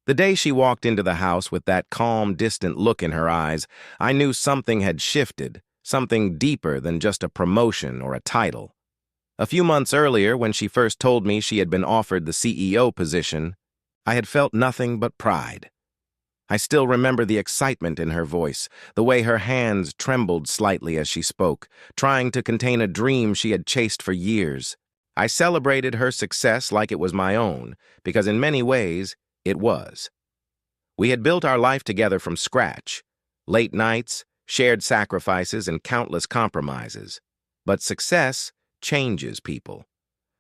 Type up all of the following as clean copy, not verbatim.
The day she walked into the house with that calm, distant look in her eyes, I knew something had shifted, something deeper than just a promotion or a title. A few months earlier, when she first told me she had been offered the CEO position, I had felt nothing but pride. I still remember the excitement in her voice, the way her hands trembled slightly as she spoke, trying to contain a dream she had chased for years. I celebrated her success like it was my own, because in many ways, it was. We had built our life together from scratch, late nights, shared sacrifices, and countless compromises. But success changes people.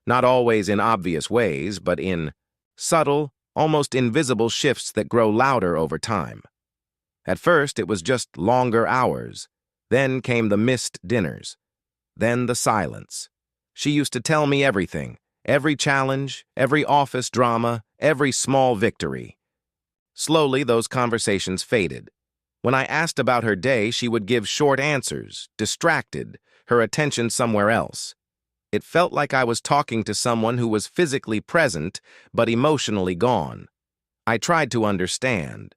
Not always in obvious ways, but in subtle, almost invisible shifts that grow louder over time. At first, it was just longer hours. Then came the missed dinners. Then the silence. She used to tell me everything, every challenge, every office drama, every small victory. Slowly, those conversations faded. When I asked about her day, she would give short answers, distracted, her attention somewhere else. It felt like I was talking to someone who was physically present, but emotionally gone. I tried to understand.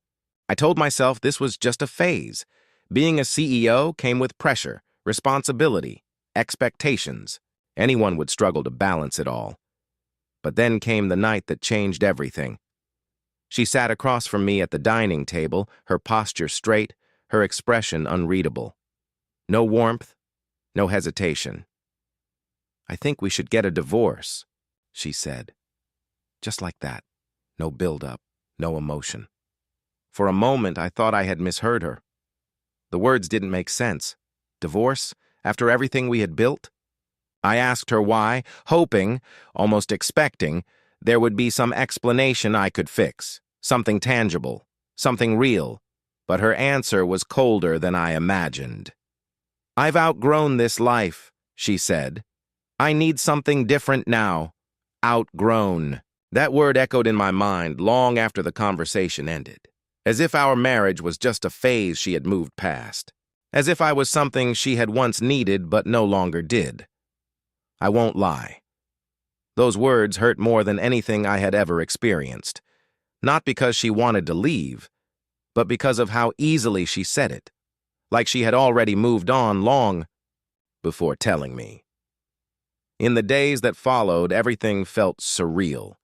I told myself this was just a phase. Being a CEO came with pressure, responsibility, expectations. Anyone would struggle to balance it all. But then came the night that changed everything. She sat across from me at the dining table, her posture straight, her expression unreadable. No warmth, no hesitation. "I think we should get a divorce," she said. Just like that. No build-up, no emotion. For a moment, I thought I had misheard her. The words didn't make sense. Divorce? After everything we had built? I asked her why, hoping, almost expecting, there would be some explanation I could fix, something tangible, something real, but her answer was colder than I imagined. "I've outgrown this life," she said. "I need something different now. Outgrown." That word echoed in my mind long after the conversation ended, as if our marriage was just a phase she had moved past, as if I was something she had once needed but no longer did. I won't lie. Those words hurt more than anything I had ever experienced, not because she wanted to leave, but because of how easily she said it, like she had already moved on long before telling me. In the days that followed, everything felt surreal.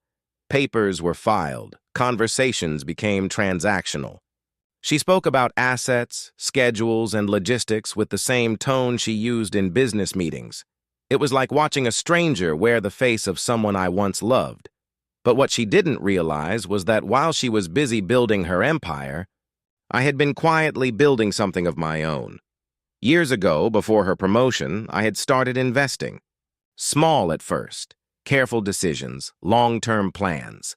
Papers were filed, conversations became transactional. She spoke about assets, schedules, and logistics with the same tone she used in business meetings. It was like watching a stranger wear the face of someone I once loved. But what she didn't realize was that while she was busy building her empire, I had been quietly building something of my own. Years ago, before her promotion, I had started investing. Small at first, careful decisions, long-term plans.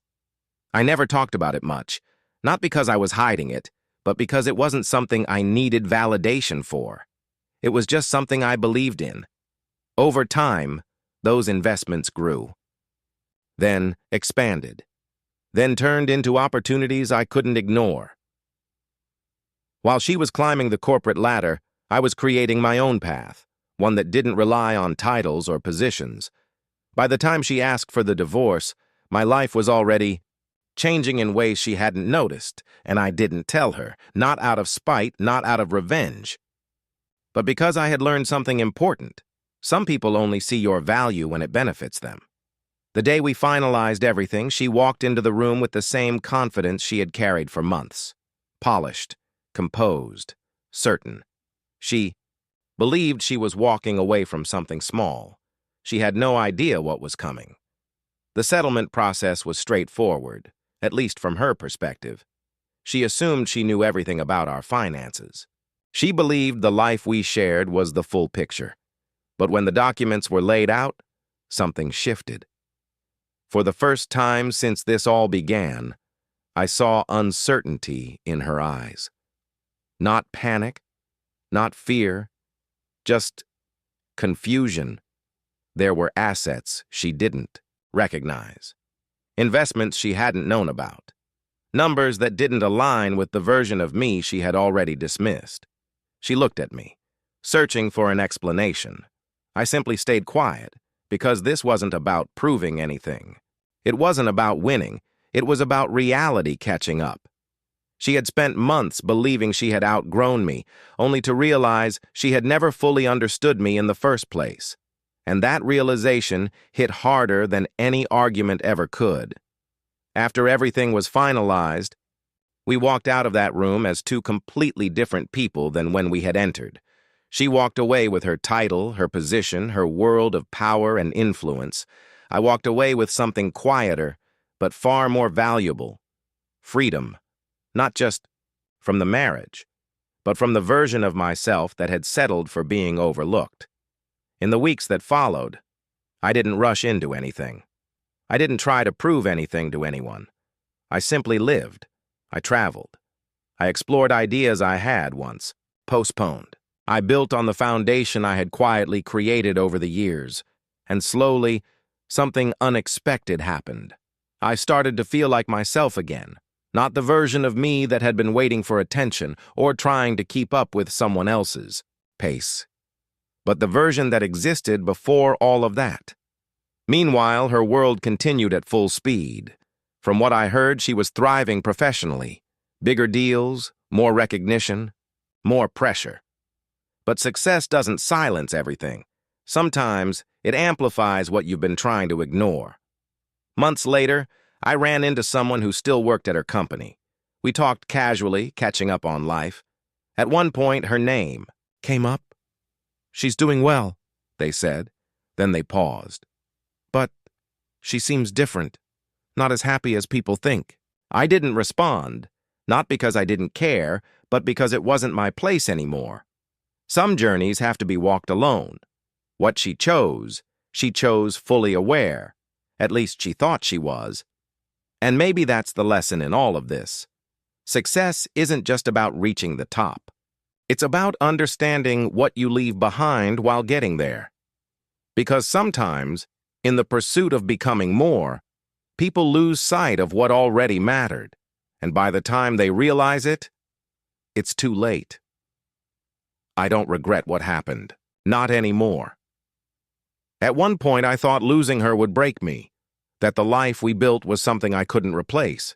I never talked about it much, not because I was hiding it, but because it wasn't something I needed validation for. It was just something I believed in. Over time, those investments grew. Then expanded. Then turned into opportunities I couldn't ignore. While she was climbing the corporate ladder, I was creating my own path, one that didn't rely on titles or positions. By the time she asked for the divorce, my life was already changing in ways she hadn't noticed, and I didn't tell her, not out of spite, not out of revenge. But because I had learned something important. Some people only see your value when it benefits them. The day we finalized everything, she walked into the room with the same confidence she had carried for months. Polished, composed, certain. She believed she was walking away from something small. She had no idea what was coming. The settlement process was straightforward, at least from her perspective. She assumed she knew everything about our finances. She believed the life we shared was the full picture. But when the documents were laid out, something shifted. For the first time since this all began, I saw uncertainty in her eyes. Not panic, not fear, just confusion. There were assets she didn't recognize, investments she hadn't known about, numbers that didn't align with the version of me she had already dismissed. She looked at me, searching for an explanation. I simply stayed quiet, because this wasn't about proving anything. It wasn't about winning. It was about reality catching up. She had spent months believing she had outgrown me, only to realize she had never fully understood me in the first place. And that realization hit harder than any argument ever could. After everything was finalized, we walked out of that room as two completely different people than when we had entered. She walked away with her title, her position, her world of power and influence. I walked away with something quieter, but far more valuable: freedom. Not just from the marriage, but from the version of myself that had settled for being overlooked. In the weeks that followed, I didn't rush into anything. I didn't try to prove anything to anyone. I simply lived. I traveled. I explored ideas I had once postponed. I built on the foundation I had quietly created over the years, and slowly, something unexpected happened. I started to feel like myself again. Not the version of me that had been waiting for attention or trying to keep up with someone else's pace, but the version that existed before all of that. Meanwhile, her world continued at full speed. From what I heard, she was thriving professionally. Bigger deals, more recognition, more pressure. But success doesn't silence everything. Sometimes it amplifies what you've been trying to ignore. Months later, I ran into someone who still worked at her company. We talked casually, catching up on life. At one point, her name came up. "She's doing well," they said. Then they paused. "But she seems different, not as happy as people think." I didn't respond, not because I didn't care, but because it wasn't my place anymore. Some journeys have to be walked alone. What she chose fully aware. At least she thought she was. And maybe that's the lesson in all of this. Success isn't just about reaching the top. It's about understanding what you leave behind while getting there. Because sometimes, in the pursuit of becoming more, people lose sight of what already mattered, and by the time they realize it, it's too late. I don't regret what happened. Not anymore. At one point, I thought losing her would break me, that the life we built was something I couldn't replace.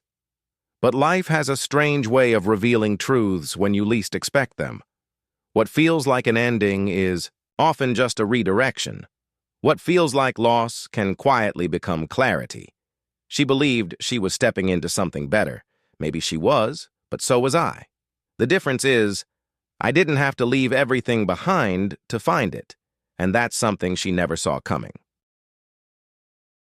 But life has a strange way of revealing truths when you least expect them. What feels like an ending is often just a redirection. What feels like loss can quietly become clarity. She believed she was stepping into something better. Maybe she was, but so was I. The difference is, I didn't have to leave everything behind to find it, and that's something she never saw coming.